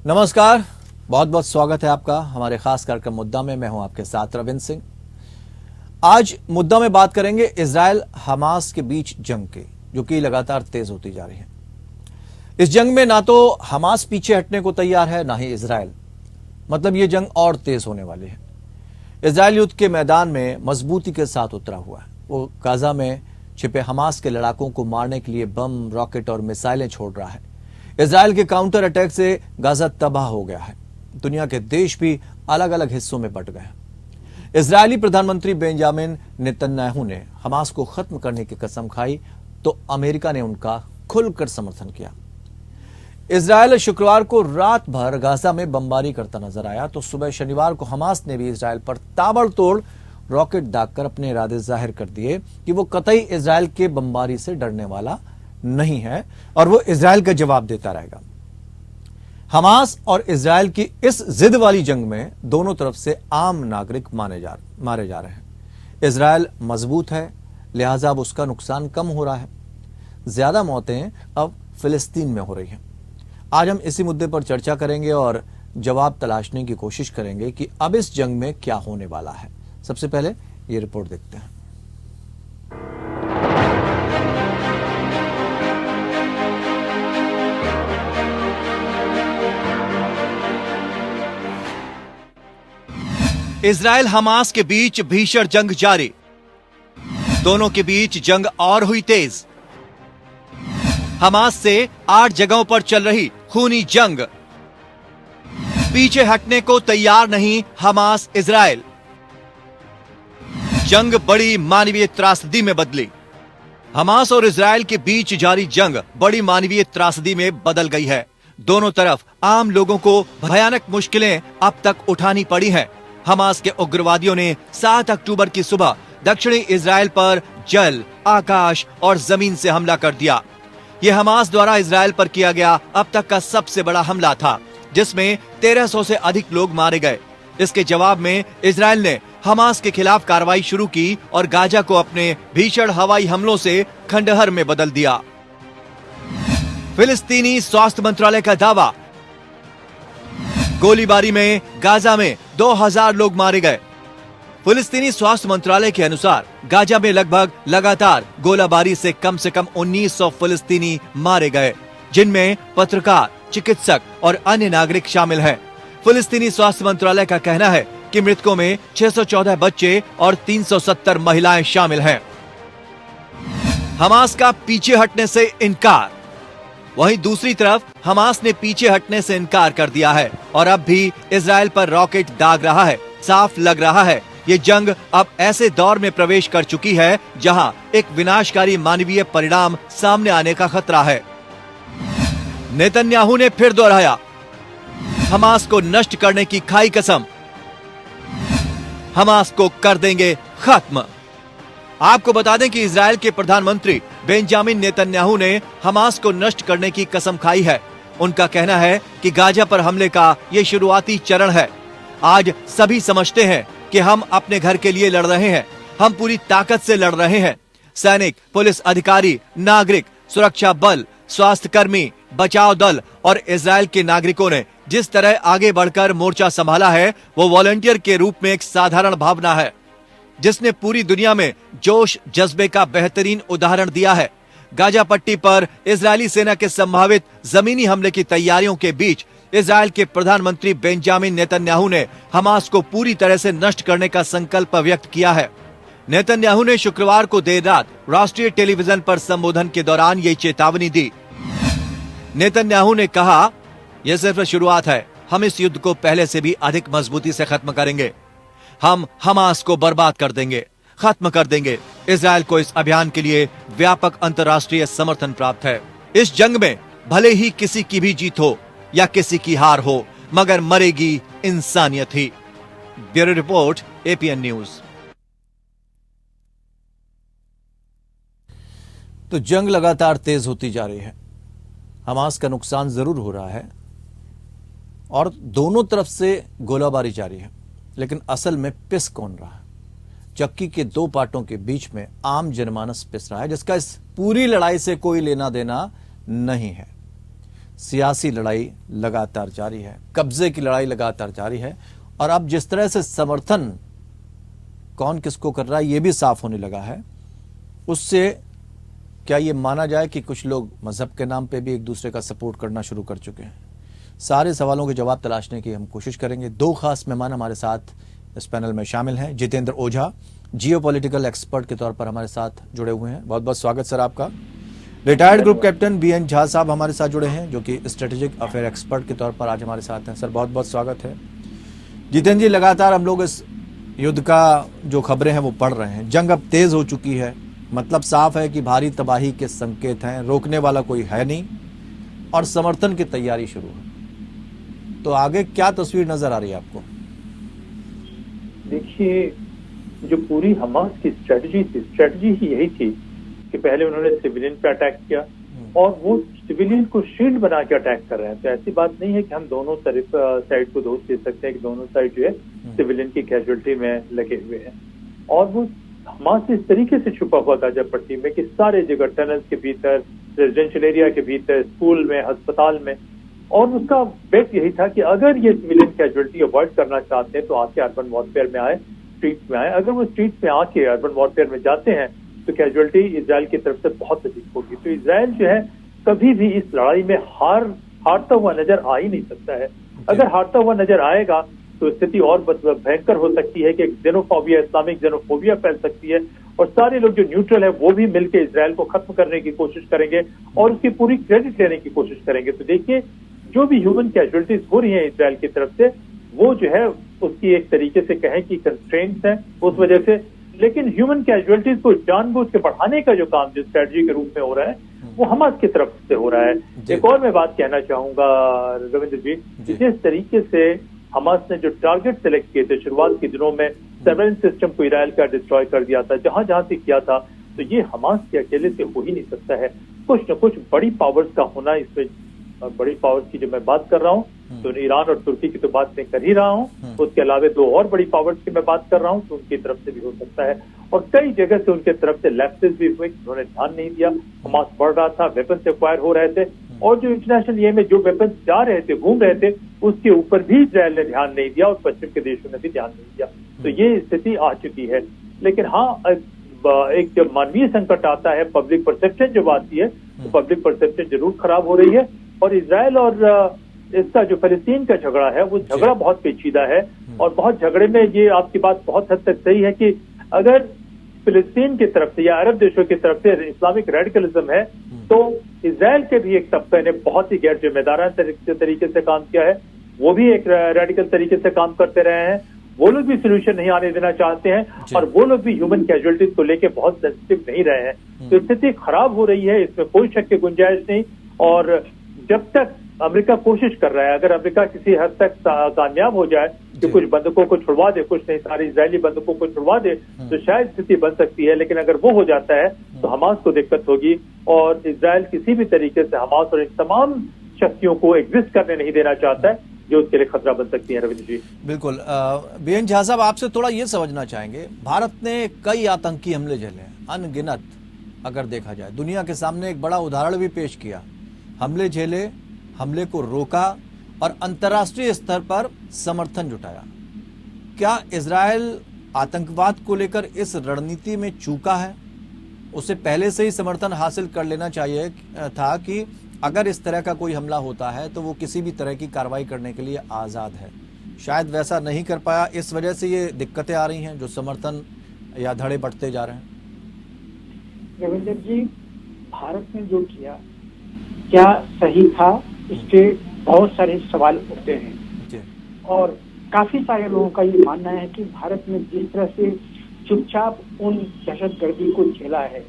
नमस्कार, बहुत बहुत स्वागत है आपका हमारे खास कार्यक्रम मुद्दा में। मैं हूं आपके साथ रविंद्र सिंह। आज मुद्दा में बात करेंगे इजराइल हमास के बीच जंग की, जो कि लगातार तेज होती जा रही है। इस जंग में ना तो हमास पीछे हटने को तैयार है, ना ही इजराइल। मतलब ये जंग और तेज होने वाली है। इजराइल युद्ध के मैदान में मजबूती के साथ उतरा हुआ है। वो गाजा में छिपे हमास के लड़ाकों को मारने के लिए बम, रॉकेट और मिसाइलें छोड़ रहा है। इजराइल के काउंटर अटैक से गाजा तबाह हो गया है। दुनिया के देश भी अलग अलग हिस्सों में बंट गए हैं। इजरायली प्रधानमंत्री बेंजामिन नेतन्याहू ने हमास को खत्म करने की कसम खाई तो अमेरिका ने उनका खुलकर समर्थन किया। इजरायल शुक्रवार को रात भर गाजा में बमबारी करता नजर आया तो सुबह शनिवार को हमास ने भी इजरायल पर ताबड़तोड़ रॉकेट दागकर अपने इरादे जाहिर कर दिए कि वो कतई इजरायल के बमबारी से डरने वाला नहीं है और वो इजरायल का जवाब देता रहेगा। हमास और इजरायल की इस जिद वाली जंग में दोनों तरफ से आम नागरिक मारे जा रहे हैं। इजरायल मजबूत है, लिहाजा अब उसका नुकसान कम हो रहा है। ज्यादा मौतें अब फिलिस्तीन में हो रही हैं। आज हम इसी मुद्दे पर चर्चा करेंगे और जवाब तलाशने की कोशिश करेंगे कि अब इस जंग में क्या होने वाला है। सबसे पहले ये रिपोर्ट देखते हैं। इजराइल हमास के बीच भीषण जंग जारी। दोनों के बीच जंग और हुई तेज। हमास से 8 जगहों पर चल रही खूनी जंग। पीछे हटने को तैयार नहीं हमास इजराइल। जंग बड़ी मानवीय त्रासदी में बदली। हमास और इजराइल के बीच जारी जंग बड़ी मानवीय त्रासदी में बदल गई है। दोनों तरफ आम लोगों को भयानक मुश्किलें अब तक उठानी पड़ी हैं। हमास के उग्रवादियों ने 7 अक्टूबर की सुबह दक्षिणी इजराइल पर जल, आकाश और जमीन से हमला कर दिया। यह हमास द्वारा इजराइल पर किया गया अब तक का सबसे बड़ा हमला था, जिसमें 1300 से अधिक लोग मारे गए। इसके जवाब में इजराइल ने हमास के खिलाफ कार्रवाई शुरू की और गाजा को अपने भीषण हवाई हमलों से खंडहर में बदल दिया। फिलिस्तीनी स्वास्थ्य मंत्रालय का दावा, गोलीबारी में गाजा में 2000 लोग मारे गए। फिलिस्तीनी स्वास्थ्य मंत्रालय के अनुसार गाजा में लगभग लगातार गोलाबारी से कम 1900 फिलिस्तीनी मारे गए, जिनमें पत्रकार, चिकित्सक और अन्य नागरिक शामिल हैं। फिलिस्तीनी स्वास्थ्य मंत्रालय का कहना है कि मृतकों में 614 बच्चे और 370 महिलाएं शामिल हैं। हमास का पीछे हटने से इनकार। वहीं दूसरी तरफ हमास ने पीछे हटने से इनकार कर दिया है और अब भी इजराइल पर रॉकेट दाग रहा है। साफ लग रहा है ये जंग अब ऐसे दौर में प्रवेश कर चुकी है जहां एक विनाशकारी मानवीय परिणाम सामने आने का खतरा है। नेतन्याहू ने फिर दोहराया, हमास को नष्ट करने की खाई कसम। हमास को कर देंगे खत्म। आपको बता दें कि इजराइल के प्रधानमंत्री बेंजामिन नेतन्याहू ने हमास को नष्ट करने की कसम खाई है। उनका कहना है कि गाजा पर हमले का ये शुरुआती चरण है। आज सभी समझते हैं कि हम अपने घर के लिए लड़ रहे हैं। हम पूरी ताकत से लड़ रहे हैं। सैनिक, पुलिस अधिकारी, नागरिक, सुरक्षा बल, स्वास्थ्य कर्मी, बचाव दल और इजराइल के नागरिकों ने जिस तरह आगे बढ़कर मोर्चा संभाला है, वो वॉलंटियर के रूप में एक साधारण भावना है, जिसने पूरी दुनिया में जोश जज्बे का बेहतरीन उदाहरण दिया है। गाजा पट्टी पर इजरायली सेना के संभावित जमीनी हमले की तैयारियों के बीच इजराइल के प्रधानमंत्री बेंजामिन नेतन्याहू ने हमास को पूरी तरह से नष्ट करने का संकल्प व्यक्त किया है। नेतन्याहू ने शुक्रवार को देर रात राष्ट्रीय टेलीविजन पर संबोधन के दौरान ये चेतावनी दी। नेतन्याहू ने कहा, यह सिर्फ शुरुआत है। हम इस युद्ध को पहले से भी अधिक मजबूती से खत्म करेंगे। हम हमास को बर्बाद कर देंगे, खत्म कर देंगे। इजराइल को इस अभियान के लिए व्यापक अंतर्राष्ट्रीय समर्थन प्राप्त है। इस जंग में भले ही किसी की भी जीत हो या किसी की हार हो, मगर मरेगी इंसानियत ही। Bureau report, APN news. तो जंग लगातार तेज होती जा रही है। हमास का नुकसान जरूर हो रहा है और दोनों तरफ से गोलाबारी जारी है, लेकिन असल में पिस कौन रहा है? चक्की के 2 पार्टों के बीच में आम जनमानस पिस रहा है, जिसका इस पूरी लड़ाई से कोई लेना देना नहीं है। सियासी लड़ाई लगातार जारी है, कब्जे की लड़ाई लगातार जारी है। और अब जिस तरह से समर्थन कौन किसको कर रहा है ये भी साफ होने लगा है। उससे क्या ये माना जाए कि कुछ लोग मजहब के नाम पे भी एक दूसरे का सपोर्ट करना शुरू कर चुके हैं? सारे सवालों के जवाब तलाशने की हम कोशिश करेंगे। दो खास मेहमान हमारे साथ इस पैनल में शामिल हैं। जितेंद्र ओझा जियोपॉलिटिकल एक्सपर्ट के तौर पर हमारे साथ जुड़े हुए हैं, बहुत बहुत स्वागत सर आपका। Retired group captain BN Jha साहब हमारे साथ जुड़े हैं, जो कि स्ट्रेटेजिक अफेयर एक्सपर्ट के तौर पर आज हमारे साथ हैं। सर बहुत बहुत स्वागत है। जितेंद्र जी, लगातार हम लोग इस युद्ध का जो खबरें हैं वो पढ़ रहे हैं। जंग अब तेज हो चुकी है, मतलब साफ है कि भारी तबाही के संकेत हैं, रोकने वाला कोई है नहीं और समर्थन की तैयारी शुरू है। तो आगे क्या तस्वीर नजर आ रही है आपको? देखिए, जो पूरी हमास की स्ट्रेटजी ही यही थी कि पहले उन्होंने सिविलियन पे अटैक किया और वो सिविलियन को शील्ड बना के अटैक कर रहे हैं। तो ऐसी बात नहीं है कि हम दोनों तरफ साइड को दोष दे सकते हैं कि दोनों साइड जो है सिविलियन की कैजुअलिटी में लगे हुए हैं। और वो हमास इस तरीके से छुपा हुआ गाजा पट्टी में कि सारे जगह टनल्स के भीतर, रेजिडेंशियल एरिया के भीतर, स्कूल में, अस्पताल में, और उसका बेट यही था कि अगर ये सिविलियन कैजुअलिटी अवॉइड करना चाहते हैं तो आके अर्बन वॉरफेयर में आए, स्ट्रीट्स में आए। अगर वो स्ट्रीट्स में आके अर्बन वॉरफेयर में जाते हैं तो कैजुअलिटी इजराइल की तरफ से बहुत अधिक होगी। तो इजराइल जो है कभी भी इस लड़ाई में हारता हुआ नजर आ ही नहीं सकता है। अगर हारता हुआ नजर आएगा तो स्थिति और भयंकर हो सकती है कि जेनोफोबिया, इस्लामिक जेनोफोबिया फैल सकती है और सारे लोग जो न्यूट्रल है वो भी मिलकर इजराइल को खत्म करने की कोशिश करेंगे और उसकी पूरी क्रेडिट लेने की कोशिश करेंगे। तो देखिए, जो भी ह्यूमन कैजुअलिटीज हो रही हैं इजराइल की तरफ से, वो जो है उसकी एक तरीके से कहें कि कंस्ट्रेंट्स हैं उस वजह से। लेकिन ह्यूमन कैजुअलिटीज को जानबूझ के बढ़ाने का जो काम जो स्ट्रेटजी के रूप में हो रहा है वो हमास की तरफ से हो रहा है। एक और मैं बात कहना चाहूंगा रविंद्र जी, जिस तरीके से हमास ने जो टारगेट सेलेक्ट किए थे शुरुआत के दिनों में, सर्वेलेंस सिस्टम को इजराइल का डिस्ट्रॉय कर दिया था, जहां जहां से किया था, तो ये हमास के अकेले से हो ही नहीं सकता है। कुछ न कुछ बड़ी पावर्स का होना इसमें, बड़ी पावर्स की जो मैं बात कर रहा हूँ तो ईरान और तुर्की की तो बात मैं कर ही रहा हूँ, उसके अलावा दो और बड़ी पावर्स की मैं बात कर रहा हूँ, तो उनकी तरफ से भी हो सकता है। और कई जगह से उनके तरफ से लैप्सेस भी हुए, उन्होंने ध्यान नहीं दिया। हमास बढ़ रहा था, वेपन्स एक्वायर हो रहे थे और जो इंटरनेशनल ये में जो वेपन्स जा रहे थे, घूम रहे थे, उसके ऊपर भी इजराइल ने ध्यान नहीं दिया और पश्चिम के देशों ने भी ध्यान नहीं दिया। तो ये स्थिति आ चुकी है। लेकिन हाँ, एक जब मानवीय संकट आता है, पब्लिक परसेप्शन जब आती है, तो पब्लिक परसेप्शन जरूर खराब हो रही है। और इजराइल और इसका जो फलस्तीन का झगड़ा है, वो झगड़ा बहुत पेचीदा है और बहुत झगड़े में ये आपकी बात बहुत हद तक सही है कि अगर फिलिस्तीन की तरफ से या अरब देशों की तरफ से इस्लामिक रेडिकलिज्म है तो इजराइल के भी एक तबके ने बहुत ही गैर जिम्मेदाराना तरीके से काम किया है। वो भी एक रेडिकल तरीके से काम करते रहे हैं। वो लोग भी सोल्यूशन नहीं आने देना चाहते हैं और वो लोग भी ह्यूमन कैजुअलिटीज को लेके बहुत सेंसिटिव नहीं रहे हैं। तो स्थिति खराब हो रही है, इसमें कोई शक की गुंजाइश नहीं। और जब तक अमेरिका कोशिश कर रहा है, अगर अमेरिका किसी हद तक कामयाब हो जाए कि कुछ बंधकों को छुड़वा दे, कुछ नहीं सारे इजरायली बंधकों को छुड़वा दे, तो शायद स्थिति बन सकती है। लेकिन अगर वो हो जाता है तो हमास को दिक्कत होगी और इजराइल किसी भी तरीके से हमास और इन तमाम शक्तियों को एग्जिस्ट करने नहीं देना चाहता है जो उसके लिए खतरा बन सकती है। रविंद्र जी, बिल्कुल। बीएन झा साहब, आपसे थोड़ा ये समझना चाहेंगे, भारत ने कई आतंकी हमले झेले, अनगिनत अगर देखा जाए, दुनिया के सामने एक बड़ा उदाहरण भी पेश किया, हमले झेले, हमले को रोका और अंतर्राष्ट्रीय स्तर पर समर्थन जुटाया। क्या इजरायल आतंकवाद को लेकर इस रणनीति में चूका है? उसे पहले से ही समर्थन हासिल कर लेना चाहिए था कि अगर इस तरह का कोई हमला होता है तो वो किसी भी तरह की कार्रवाई करने के लिए आजाद है। शायद वैसा नहीं कर पाया, इस वजह से ये दिक्कतें आ रही हैं जो समर्थन या धड़े बढ़ते जा रहे हैं। रविंद्र जी, भारत ने जो किया क्या सही था, इसके बहुत सारे सवाल उठते हैं और काफी सारे लोगों का ये मानना है कि भारत ने जिस तरह से चुपचाप उन दहशतगर्दी को झेला है,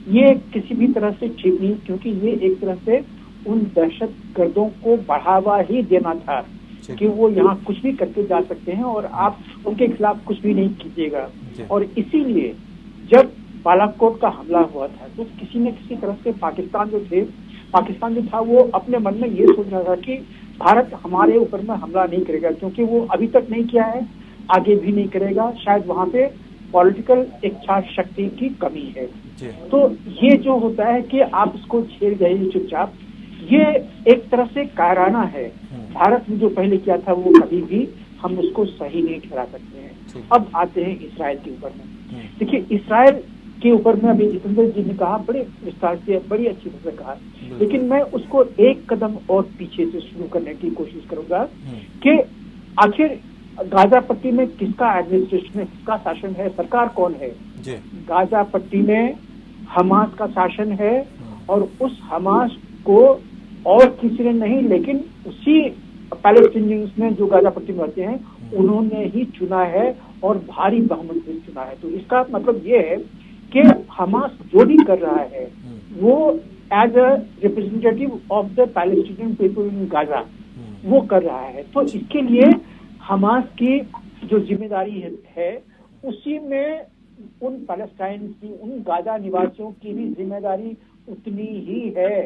ये किसी भी तरह से ठीक नहीं, क्योंकि ये एक तरह से उन दहशतगर्दों को बढ़ावा ही देना था कि वो यहाँ कुछ भी करके जा सकते हैं और आप उनके खिलाफ कुछ भी नहीं कीजिएगा। और इसीलिए जब बालाकोट का हमला हुआ था तो किसी न किसी तरह से पाकिस्तान जो था वो अपने मन में ये सोच रहा था कि भारत हमारे ऊपर में हमला नहीं करेगा, क्योंकि वो अभी तक नहीं किया है, आगे भी नहीं करेगा। शायद वहाँ पे पॉलिटिकल इच्छा शक्ति की कमी है। तो ये जो होता है कि आप इसको झेल गए चुपचाप, ये एक तरह से कायराना है। भारत ने जो पहले किया था वो कभी भी हम उसको सही नहीं ठहरा सकते हैं। अब आते हैं इसराइल के ऊपर में। देखिए, इसराइल के ऊपर में अभी जितेंद्र जी ने कहा, बड़े विस्तार से, बड़ी अच्छी तरह से कहा, लेकिन मैं उसको एक कदम और पीछे से शुरू करने की कोशिश करूंगा कि आखिर गाजा पट्टी में किसका एडमिनिस्ट्रेशन है, किसका शासन है, सरकार कौन है? गाजा पट्टी में हमास का शासन है, और उस हमास को और किसी ने नहीं, लेकिन उसी पैलेस्टीनियंस ने जो गाजा पट्टी में रहते हैं उन्होंने ही चुना है, और भारी बहुमत से चुना है। तो इसका मतलब ये है कि हमास जो भी कर रहा है वो as a representative of the Palestinian people in Gaza वो कर रहा है। तो इसके लिए हमास की जो जिम्मेदारी है उसी में उन पैलेस्टाइन की, उन गाजा निवासियों की भी जिम्मेदारी उतनी ही है।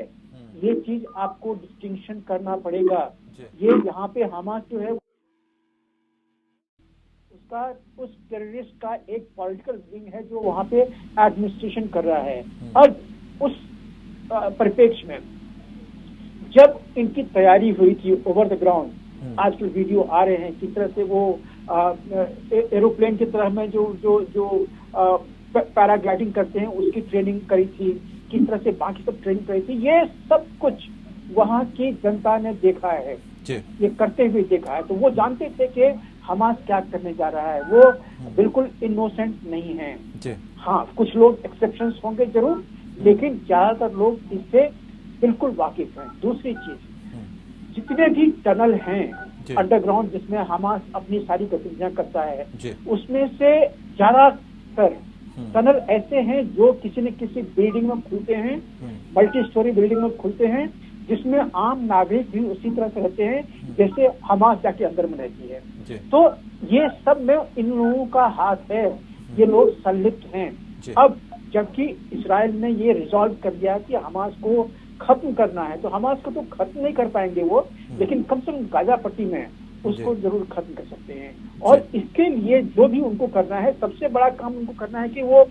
ये चीज आपको डिस्टिंक्शन करना पड़ेगा। ये यहाँ पे हमास जो है उसका, उस टेररिस्ट का एक पॉलिटिकल विंग है जो वहाँ पे एडमिनिस्ट्रेशन कर रहा है। अब उस परिप्रेक्ष्य में जब इनकी तैयारी हुई थी ओवर द ग्राउंड, आजकल वीडियो आ रहे हैं किस तरह से वो एरोप्लेन की तरह में जो पैराग्लाइडिंग करते हैं उसकी ट्रेनिंग करी थी, किस तरह से बाकी सब ट्रेनिंग करी थी, ये सब कुछ वहाँ की जनता ने देखा है, ये करते हुए देखा है। तो वो जानते थे कि हमास क्या करने जा रहा है। वो बिल्कुल इनोसेंट नहीं है। हाँ, कुछ लोग एक्सेप्शंस होंगे जरूर, लेकिन ज्यादातर लोग इससे बिल्कुल वाकिफ हैं। दूसरी चीज, जितने भी टनल हैं अंडरग्राउंड जिसमें हमास अपनी सारी गतिविधियां करता है, उसमें से ज्यादातर टनल ऐसे हैं जो किसी न किसी बिल्डिंग में खुलते हैं, मल्टी स्टोरी बिल्डिंग में खुलते हैं, जिसमें आम नागरिक भी उसी तरह से रहते हैं जैसे हमास जाके अंदर में रहती है। तो ये सब में इन लोगों का हाथ है, ये लोग संलिप्त हैं। अब जबकि इसराइल ने ये रिजॉल्व कर दिया कि हमास को खत्म करना है, तो हमास को तो खत्म नहीं कर पाएंगे वो, लेकिन कम से कम गाजा पट्टी में उसको जरूर खत्म कर सकते हैं। और इसके लिए जो भी उनको करना है, सबसे बड़ा काम उनको करना है कि वो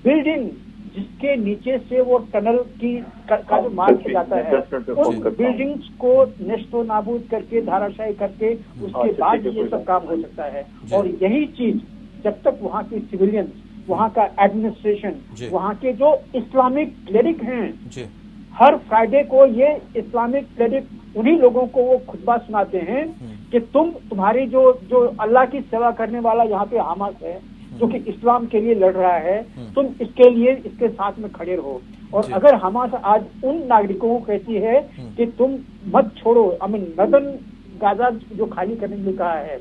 बिल्डिंग जिसके नीचे से वो टनल का जो मार्ग किया जाता है, उस बिल्डिंग्स को नेस्तो नाबूद करके, धाराशाही करके, उसके बाद ये सब काम हो सकता है। और यही चीज जब तक वहाँ के सिविलियंस, वहाँ का एडमिनिस्ट्रेशन, वहाँ के जो इस्लामिक क्लेरिक हैं, हर फ्राइडे को ये इस्लामिक क्लेरिक उन्हीं लोगों को वो खुतबा सुनाते हैं कि तुम्हारी जो अल्लाह की सेवा करने वाला यहाँ पे हमास है, जो कि इस्लाम के लिए लड़ रहा है, तुम इसके लिए इसके साथ में खड़े रहो। और अगर हमास आज उन नागरिकों को कहती है कि तुम मत छोड़ो, नदन गाजा जो खाली करने के लिए कहा है,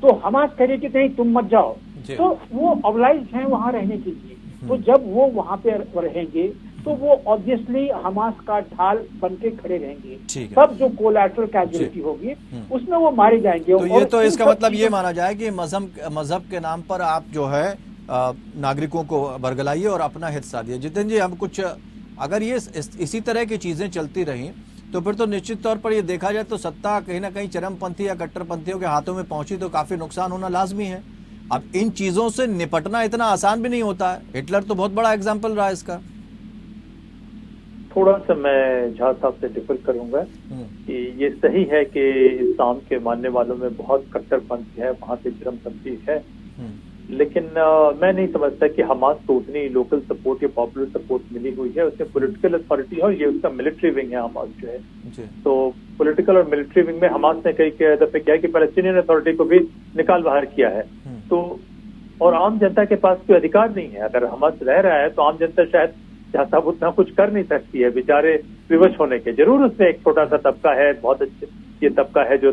तो हमास कह रही कि नहीं तुम मत जाओ, तो वो ऑब्लाइज्ड हैं वहाँ रहने के लिए। तो जब वो वहाँ पे रहेंगे तो वो ऑब्वियसली हमास का ढाल बन के खड़े रहेंगे। तब जो कोलैटरल कैजुअलिटी होगी उसमें वो मारे जाएंगे। तो ये तो इसका मतलब ये माना जाए कि मजहब के नाम पर आप जो है नागरिकों को बरगलाइए और अपना हित साधिए। जितेंद्र जी, हम कुछ अगर ये इसी तरह की चीजें चलती रही तो फिर तो निश्चित तौर पर ये देखा जाए तो सत्ता कहीं ना कहीं चरमपंथी या कट्टरपंथियों के हाथों में पहुंची तो काफी नुकसान होना लाजमी है। अब इन चीजों से निपटना इतना आसान भी नहीं होता है। हिटलर तो बहुत बड़ा एग्जाम्पल रहा है इसका। थोड़ा सा मैं झा साहब से डिफर करूंगा कि ये सही है कि इस्लाम के मानने वालों में बहुत कट्टरपंथी है, वहां से चरमपंथी है, लेकिन मैं नहीं समझता कि हमास को उतनी लोकल सपोर्ट या पॉपुलर सपोर्ट मिली हुई है। उसमें पॉलिटिकल अथॉरिटी है और ये उसका मिलिट्री विंग है हमास जो है। तो पॉलिटिकल और मिलिट्री विंग में हमास ने कई दफे क्या है कि पैलेस्टीनियन अथॉरिटी को भी निकाल बाहर किया है। तो और आम जनता के पास कोई अधिकार नहीं है। अगर हमास रह रहा है तो आम जनता शायद साहब उतना कुछ कर नहीं सकती है, बेचारे विवश होने के। जरूर उसमें एक छोटा सा तबका है, बहुत अच्छे ये तबका है जो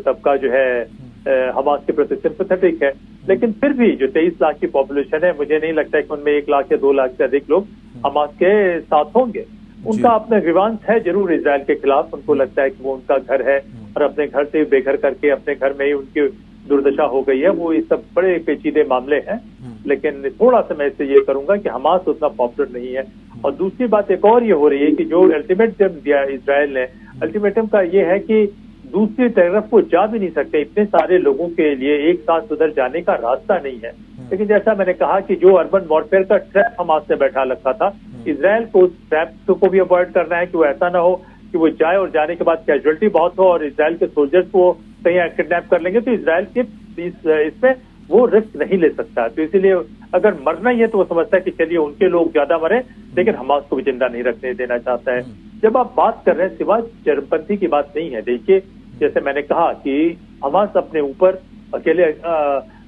है हमास के प्रति सिंपैथेटिक है, लेकिन फिर भी जो 23 लाख की पॉपुलेशन है, मुझे नहीं लगता है कि उनमें 1 लाख या 2 लाख से अधिक लोग हमास के साथ होंगे। उनका अपना ग्रीवांस है जरूर इजराइल के खिलाफ। उनको लगता है कि वो उनका घर है और अपने घर से बेघर करके अपने घर में ही उनकी दुर्दशा हो गई है। वो ये सब बड़े पेचीदे मामले हैं, लेकिन थोड़ा सा मैं इससे ये करूंगा कि हमास उतना पॉपुलर नहीं है। और दूसरी बात एक और ये हो रही है कि जो अल्टीमेटम दिया इजराइल ने, अल्टीमेटम का ये है कि दूसरी तरफ को जा भी नहीं सकते। इतने सारे लोगों के लिए एक साथ उधर जाने का रास्ता नहीं है। लेकिन जैसा मैंने कहा कि जो अर्बन वॉरफेयर का ट्रैप हमास ने बैठा रखा था, इजराइल को उस ट्रैप को भी अवॉइड करना है कि वो ऐसा ना हो कि वो जाए और जाने के बाद कैजुअलिटी बहुत हो और इसराइल के सोल्जर्स को कहीं किडनैप कर लेंगे, तो इसराइल के इसमें वो रिस्क नहीं ले सकता। तो इसीलिए अगर मरना ही है तो वो समझता है कि चलिए उनके लोग ज्यादा मरे, लेकिन हमास को भी जिंदा नहीं रखने देना चाहता है। जब आप बात कर रहे हैं, सिवाय चरमपंथी की बात नहीं है। देखिए, जैसे मैंने कहा कि हमास अपने ऊपर अकेले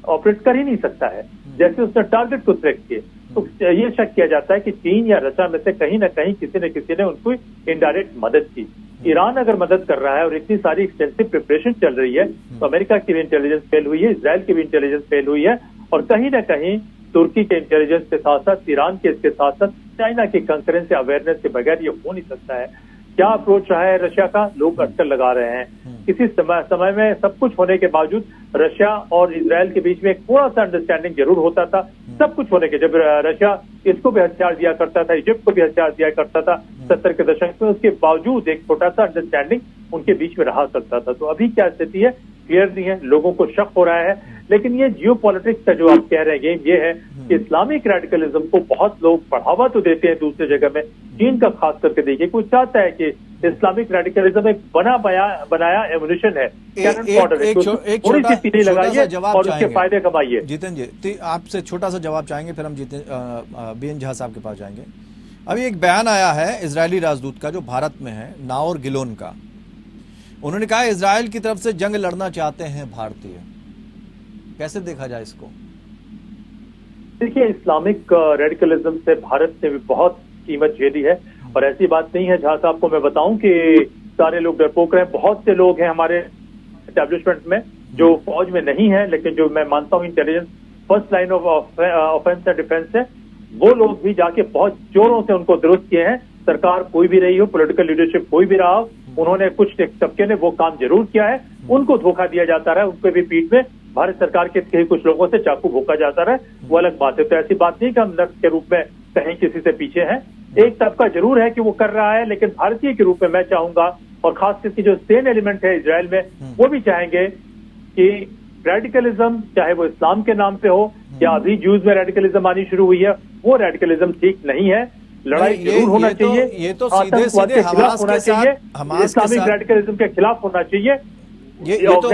ऑपरेट कर ही नहीं सकता है। जैसे उसने टारगेट को ट्रैक किए, तो ये शक किया जाता है कि चीन या रशिया में से कहीं ना कहीं किसी न किसी ने उनको इनडायरेक्ट मदद की। ईरान अगर मदद कर रहा है और इतनी सारी एक्सटेंसिव प्रिपरेशन चल रही है, तो अमेरिका की भी इंटेलिजेंस फेल हुई है, इसराइल की भी इंटेलिजेंस फेल हुई है, और कहीं ना कहीं तुर्की के इंटेलिजेंस के साथ साथ ईरान के इसके साथ साथ चाइना के कंकरेंस या अवेयरनेस के बगैर ये हो नहीं सकता है। क्या अप्रोच रहा है रशिया का? लोग अटकल लगा रहे हैं। किसी समय में सब कुछ होने के बावजूद रशिया और इसराइल के बीच में एक थोड़ा सा अंडरस्टैंडिंग जरूर होता था। सब कुछ होने के, जब रशिया इसको भी हथियार दिया करता था, इजिप्ट को भी हथियार दिया करता था 70 के दशक में, उसके बावजूद एक छोटा सा अंडरस्टैंडिंग उनके बीच में रहा करता था। तो अभी क्या स्थिति है क्लियर नहीं है, लोगों को शक हो रहा है। लेकिन ये जियोपॉलिटिक्स का जो आप कह रहे हैं ये है कि इस्लामिक रेडिकलिज्म को बहुत लोग बढ़ावा तो देते हैं दूसरी जगह में। चीन का खास करके देखिए, कोई चाहता है कि इस्लामिक रेडिकलिज्म एक बनाया एमुनिशन है, थोड़ी सी तीली लगाइए और उसके फायदे कमाइए। जितेंद्र जी, आपसे छोटा सा जवाब चाहेंगे, फिर हम बीएन झा साहब के पास जाएंगे। अभी एक बयान आया है इजरायली राजदूत का जो भारत में है, नाओर गिलोन का। उन्होंने कहा इजराइल की तरफ से जंग लड़ना चाहते हैं भारतीय। कैसे देखा जाए इसको? देखिए, इस्लामिक रेडिकलिज्म से भारत ने भी बहुत कीमत झेली है, और ऐसी बात नहीं है। झा साहब को मैं बताऊं कि सारे लोग डरपोक रहे हैं। बहुत से लोग हैं हमारे एस्टेब्लिशमेंट में जो फौज में नहीं है, लेकिन जो मैं मानता हूं intelligence first line of offence and defence है, वो लोग भी जाके बहुत जोरों से उनको दुरुस्त किए हैं। सरकार कोई भी रही हो, पॉलिटिकल लीडरशिप कोई भी रहा हो, उन्होंने कुछ तबके ने वो काम जरूर किया है। उनको धोखा दिया जाता रहा, उनके भी पीठ में भारत सरकार के कई कुछ लोगों से चाकू भोंका जाता रहा, वो अलग बात है। तो ऐसी बात नहीं कि हम नक्स के रूप में कहीं किसी से पीछे हैं। एक तबका जरूर है कि वो कर रहा है, लेकिन भारतीय के रूप में मैं चाहूंगा, और खास करके जो सेन एलिमेंट है इसराइल में, वो भी चाहेंगे कि रेडिकलिज्म चाहे वो इस्लाम के नाम पे हो या अभी ज्यूज में रेडिकलिज्म आनी शुरू हुई है, वो रेडिकलिज्म ठीक नहीं है। लड़ाई जरूर होना चाहिए, ये तो सीधे हमास के साथ, इस्लामिक रेडिकलिज्म के खिलाफ होना चाहिए, ये तो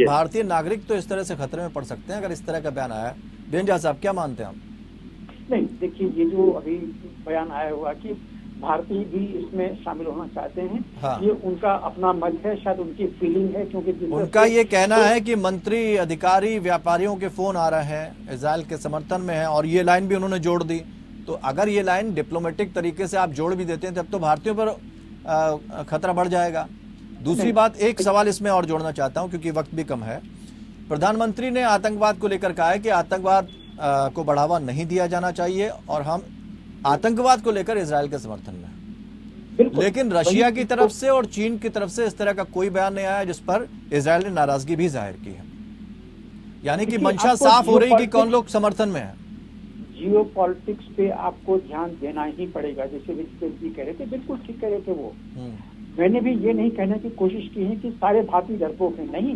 भारतीय नागरिक तो इस तरह से खतरे में पड़ सकते हैं अगर इस तरह का बयान आया। बीएन झा साहब क्या मानते हैं आप? नहीं, देखिए, ये जो अभी बयान आया हुआ कि भारतीय भी इसमें शामिल होना चाहते हैं, हाँ। ये उनका अपना मत है, शायद उनकी फीलिंग है, क्योंकि उनका ये कहना है कि मंत्री, अधिकारी, व्यापारियों के फोन आ रहे हैं इजराइल के समर्थन में है, और ये लाइन भी उन्होंने जोड़ दी। तो अगर ये लाइन डिप्लोमेटिक तरीके से आप जोड़ भी देते हैं, तब तो भारतीयों पर खतरा बढ़ जाएगा। दूसरी बात, एक सवाल इसमें और जोड़ना चाहता हूं क्योंकि वक्त भी कम है। प्रधानमंत्री ने आतंकवाद को लेकर कहा है कि आतंकवाद को बढ़ावा नहीं दिया जाना चाहिए, और हम आतंकवाद को लेकर इजराइल के समर्थन में। लेकिन रशिया की तरफ से और चीन की तरफ से इस तरह का कोई बयान नहीं आया जिस पर इजराइल ने नाराजगी भी जाहिर की है। यानी कि मंशा साफ हो रही कि कौन लोग समर्थन में है। जियो पॉलिटिक्स पे आपको ध्यान देना ही पड़ेगा। जैसे जी कह रहे थे, बिल्कुल ठीक कह रहे थे वो। मैंने भी ये नहीं कहने की कोशिश की है कि सारे भारतीय डरपोक हैं, नहीं,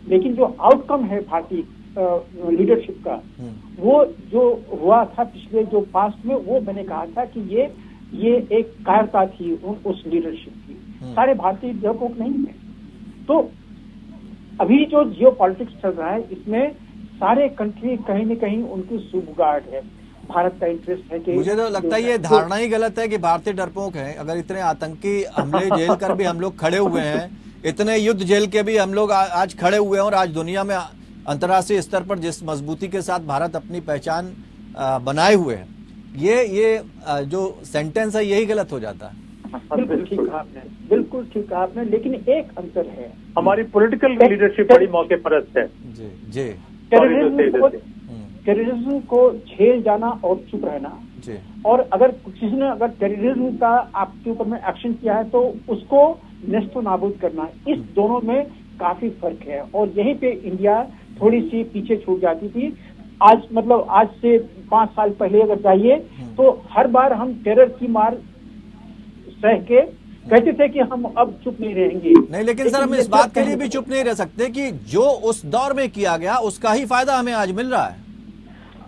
लेकिन जो आउटकम है भारतीय लीडरशिप का, वो जो हुआ था पिछले जो पास्ट में, वो मैंने कहा था कि ये एक कायरता थी उस लीडरशिप की। सारे भारतीय डरपोक नहीं है। तो अभी जो जियो पॉलिटिक्स चल रहा है, इसमें सारे कंट्री कहीं न कहीं उनकी सुबगार्ड है। भारत का इंटरेस्ट है कि, मुझे तो लगता है ये धारणा ही गलत है कि भारतीय डरपोक हैं। अगर इतने आतंकी हमले झेल कर भी हम लोग खड़े हुए हैं, इतने युद्ध झेल के भी हम लोग आज खड़े हुए हैं, और आज दुनिया में अंतर्राष्ट्रीय स्तर पर जिस मजबूती के साथ भारत अपनी पहचान बनाए हुए है, ये जो सेंटेंस है यही गलत हो जाता है। बिल्कुल ठीक कहा आपने, बिल्कुल ठीक कहा आपने, लेकिन एक अंतर है, हमारी पॉलिटिकल लीडरशिप बड़ी मौके परस्त है। जी टेररिज्म को झेल जाना और चुप रहना, और अगर किसी ने अगर टेररिज्म का आपके ऊपर में एक्शन किया है तो उसको नेस्तो नाबूद करना, इस दोनों में काफी फर्क है। और यहीं पे इंडिया थोड़ी सी पीछे छूट जाती थी। आज से 5 साल पहले अगर जाइए तो हर बार हम टेरर की मार सह के कहते थे कि हम अब चुप नहीं रहेंगे। नहीं, लेकिन सर हम इस बात के लिए भी चुप नहीं रह सकते कि जो उस दौर में किया गया उसका ही फायदा हमें आज मिल रहा है।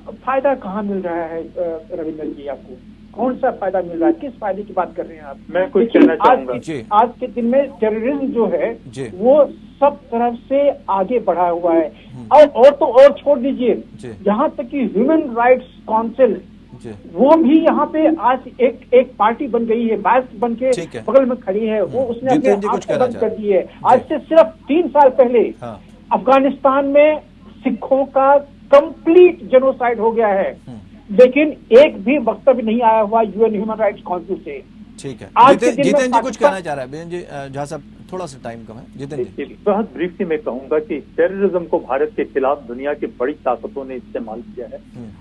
फायदा कहाँ मिल रहा है रविंद्र जी आपको? कौन सा फायदा मिल रहा है? किस फायदे की बात कर रहे हैं आप? मैं कुछ देखिए, कहना चाहूंगा। जी। आज के दिन में टेररिज्म जो है जी। वो सब तरफ से आगे बढ़ा हुआ है। और तो और छोड़ दीजिए, जी। यहाँ तक कि ह्यूमन राइट्स काउंसिल जी। वो भी यहाँ पे आज एक पार्टी बन गई है, बायस बन के ठीक है। बगल में खड़ी है। वो उसने अपने जितेंद्र जी कुछ आंखें कहना बंद चाह कर रहे दी है। आज से सिर्फ 3 साल पहले हाँ। अफगानिस्तान में सिखों का कंप्लीट जेनोसाइड हो गया है, लेकिन एक भी वक्तव्य नहीं आया हुआ यूएन ह्यूमन राइट्स काउंसिल से। ठीक है। आज के दिन में जितेंद्र जी कुछ पाकिस्तान- कहना चाह रहा है। बेन जी, झा साहब थोड़ा सा टाइम कम है। जितेंद्र जी। देखिए, बहुत ब्रीफली मैं कहूंगा कि टेररिज्म को भारत के खिलाफ दुनिया की बड़ी ताकतों ने इस्तेमाल किया है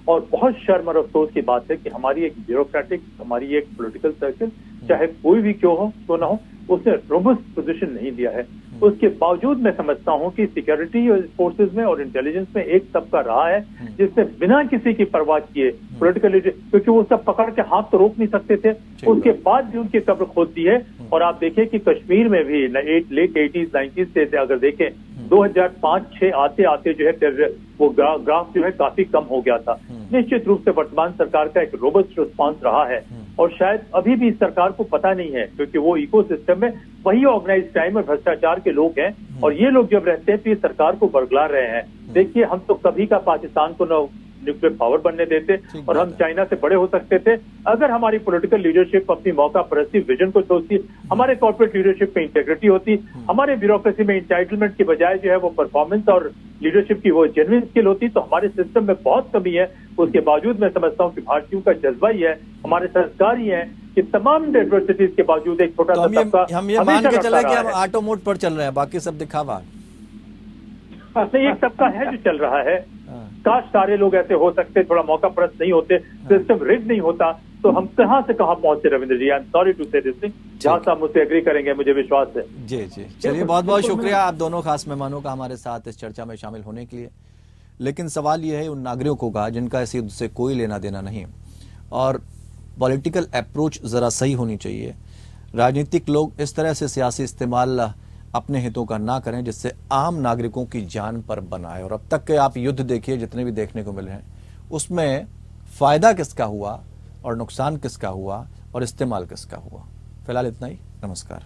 और बहुत शर्म और अफसोस की बात है कि हमारी एक ब्यूरोक्रेटिक, हमारी एक पॉलिटिकल सर्कल, चाहे कोई भी क्यों हो तो ना हो, उसने रोबस्ट पोजीशन नहीं दिया है। उसके बावजूद मैं समझता हूं कि सिक्योरिटी फोर्सेस में और इंटेलिजेंस में एक तबका रहा है जिसने बिना किसी की परवाह किए पॉलिटिकल, क्योंकि वो सब पकड़ के हाथ तो रोक नहीं सकते थे, उसके बाद भी उनकी कब्र खोद दी है। और आप देखें कि कश्मीर में भी लेट 80s 90s से अगर देखें 2005-6 आते आते जो है वो ग्राफ जो है काफी कम हो गया था। निश्चित रूप से वर्तमान सरकार का एक रोबस्ट रिस्पांस रहा है और शायद अभी भी इस सरकार को पता नहीं है, क्योंकि वो इकोसिस्टम में वही ऑर्गेनाइज क्राइम और भ्रष्टाचार के लोग हैं और ये लोग जब रहते हैं तो ये सरकार को बरगला रहे हैं। देखिए, हम तो कभी का पाकिस्तान को न न्यूक्लियर पावर बनने देते और हम चाइना से बड़े हो सकते थे अगर हमारी पॉलिटिकल लीडरशिप अपनी मौका परस्ती विजन को सोचती, हमारे कॉर्पोरेट लीडरशिप में इंटेग्रिटी होती, हमारे ब्यूरोक्रेसी में इंटाइटलमेंट की बजाय जो है वो परफॉर्मेंस और लीडरशिप की वो जेन्युइन स्किल होती, तो हमारे सिस्टम में बहुत कमी है। उसके बावजूद मैं समझता हूँ कि भारतीयों का जज्बा ही है, हमारे संस्कार ही है कि तमाम डाइवर्सिटीज के बावजूद एक छोटा सा तबका हम ये मान के चले कि हम ऑटो मोड पर चल रहे हैं, बाकी सब दिखावा। नहीं, एक तबका है जो चल रहा है। काश सारे लोग ऐसे हो सकते, थोड़ा मौका परस्त नहीं होते, सिस्टम रिग नहीं होता, तो हम कहां से कहां पहुंचे रविंद्र जी। आई एम सॉरी टू से दिस थिंग। जहां साहब मुझसे एग्री करेंगे, मुझे विश्वास है। जी जी, चलिए बहुत बहुत शुक्रिया आप दोनों खास मेहमानों का हमारे साथ इस चर्चा में शामिल होने के लिए। लेकिन सवाल यह है उन नागरिकों का जिनका इस युद्ध से कोई लेना देना नहीं, और पॉलिटिकल अप्रोच जरा सही होनी चाहिए। राजनीतिक लोग इस तरह से सियासी इस्तेमाल अपने हितों का ना करें जिससे आम नागरिकों की जान पर बनाए। और अब तक के आप युद्ध देखिए, जितने भी देखने को मिले हैं, उसमें फायदा किसका हुआ और नुकसान किसका हुआ और इस्तेमाल किसका हुआ। फिलहाल इतना ही, नमस्कार।